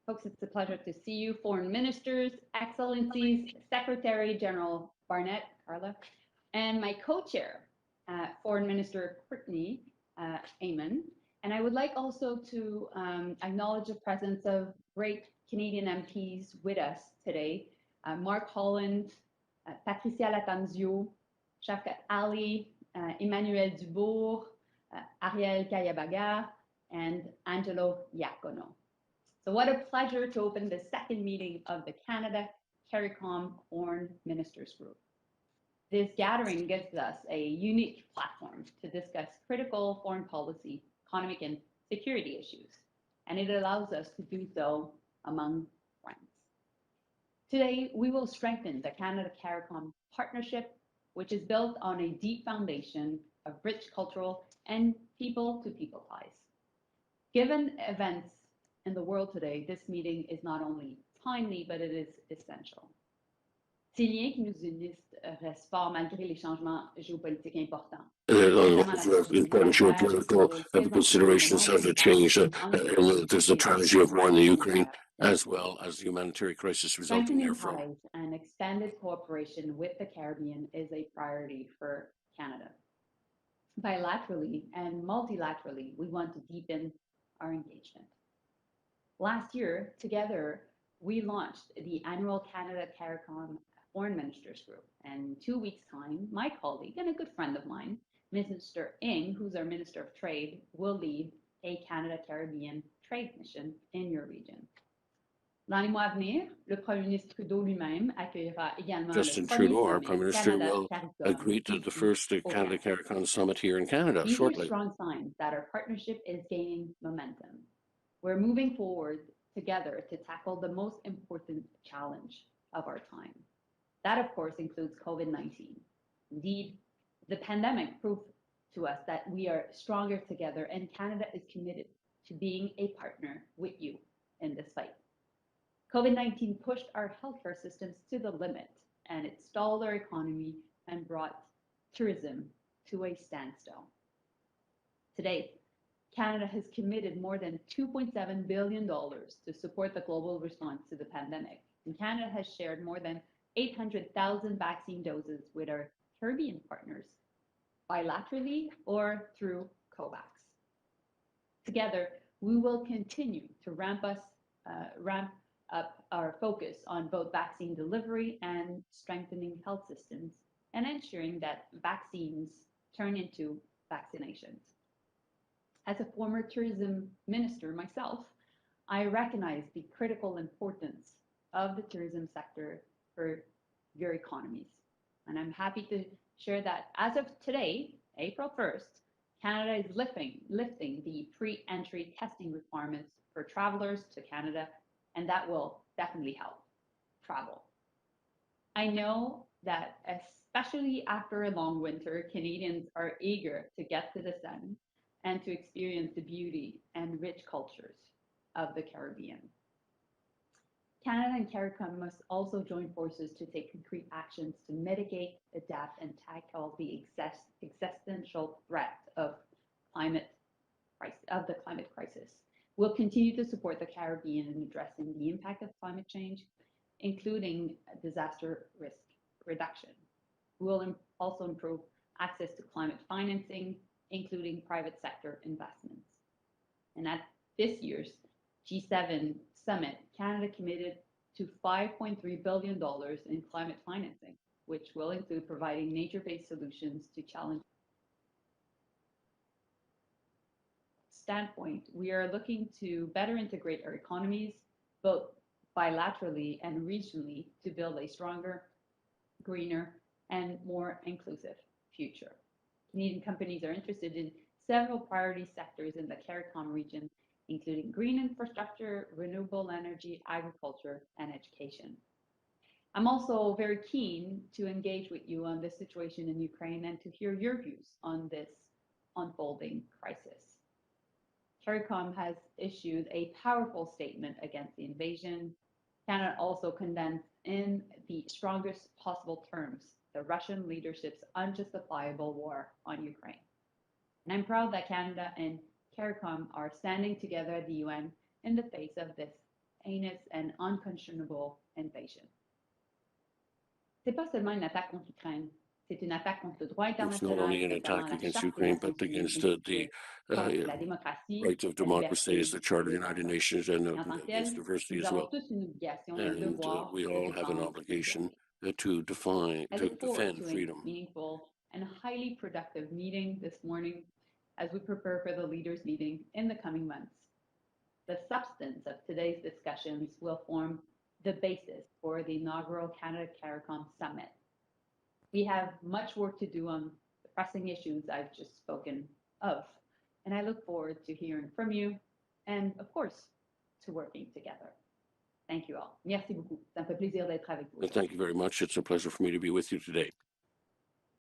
Folks, it's a pleasure to see you, foreign ministers, excellencies, Secretary General Barnett, Carla, and my co-chair, Foreign Minister Courtney Amon. And I would like also to acknowledge the presence of great Canadian MPs with us today, Mark Holland, Patricia Latanzio, Shafkat Ali, Emmanuel Dubourg, Ariel Kayabaga, and Angelo Iacono. So what a pleasure to open the second meeting of the Canada CARICOM Foreign Ministers Group. This gathering gives us a unique platform to discuss critical foreign policy, economic and security issues, and it allows us to do so among friends. Today, we will strengthen the Canada CARICOM partnership, which is built on a deep foundation of rich cultural and people-to-people ties. Given events in the world today, this meeting is not only timely, but it is essential. Ces liens qui nous unissent restent forts malgré les changements géopolitiques importants. Important geopolitical considerations have changed. There's the tragedy of war in the Ukraine, as well as the humanitarian crisis resulting therefrom. Ties and expanded cooperation with the Caribbean is a priority for Canada. Bilaterally and multilaterally, we want to deepen our engagement. Last year, together, we launched the annual Canada CARICOM Foreign Ministers Group. And in 2 weeks' time, my colleague and a good friend of mine, Minister Ng, who's our Minister of Trade, will lead a Canada-Caribbean trade mission in your region. Dans les mois à venir, le Premier ministre Trudeau lui-même accueillera également Justin le premier Trudeau, our sommet Prime Minister, will Canada-CARICOM agree to the first Canada CARICOM summit here in Canada These shortly. are strong signs that our partnership is gaining momentum. We're moving forward together to tackle the most important challenge of our time. That, of course, includes COVID-19. Indeed, the pandemic proved to us that we are stronger together, and Canada is committed to being a partner with you in this fight. COVID-19 pushed our healthcare systems to the limit, and it stalled our economy and brought tourism to a standstill. Today, Canada has committed more than $2.7 billion to support the global response to the pandemic, and Canada has shared more than 800,000 vaccine doses with our Caribbean partners, bilaterally or through COVAX. Together, we will continue to ramp up our focus on both vaccine delivery and strengthening health systems and ensuring that vaccines turn into vaccinations. As a former tourism minister myself, I recognize the critical importance of the tourism sector for your economies. And I'm happy to share that as of today, April 1st, Canada is lifting the pre-entry testing requirements for travelers to Canada, and that will definitely help travel. I know that especially after a long winter, Canadians are eager to get to the sun and to experience the beauty and rich cultures of the Caribbean. Canada and CARICOM must also join forces to take concrete actions to mitigate, adapt, and tackle the existential threat of the climate crisis. We'll continue to support the Caribbean in addressing the impact of climate change, including disaster risk reduction. We'll also improve access to climate financing, including private sector investments. And at this year's G7 summit, Canada committed to $5.3 billion in climate financing, which will include providing nature-based solutions to challenge. Standpoint, we are looking to better integrate our economies, both bilaterally and regionally, to build a stronger, greener, and more inclusive future. Canadian companies are interested in several priority sectors in the CARICOM region, including green infrastructure, renewable energy, agriculture, and education. I'm also very keen to engage with you on this situation in Ukraine and to hear your views on this unfolding crisis. CARICOM has issued a powerful statement against the invasion. Canada also condemns in the strongest possible terms the Russian leadership's unjustifiable war on Ukraine. And I'm proud that Canada and CARICOM are standing together at the UN in the face of this heinous and unconscionable invasion. C'est pas seulement une attaque contre l'Ukraine, c'est une attaque contre le droit It's not international, only an notamment attack la against Charte des Ukraine, Nations but against Unies, the la démocratie, rights of la democracy, liberté as the Charter of et the les United droits. Nations, and Et en tant que against tel, diversity nous as avons well. tous une obligation, un And devoir we de all have an défendre obligation liberté. to I defend look forward to a freedom. meaningful and highly productive meeting this morning as we prepare for the leaders' meeting in the coming months. The substance of today's discussions will form the basis for the inaugural Canada-CARICOM Summit. We have much work to do on the pressing issues I've just spoken of, and I look forward to hearing from you and, of course, to working together. Thank you all. Merci beaucoup. Ça me fait plaisir d'être avec vous. And thank you very much. It's a pleasure for me to be with you today.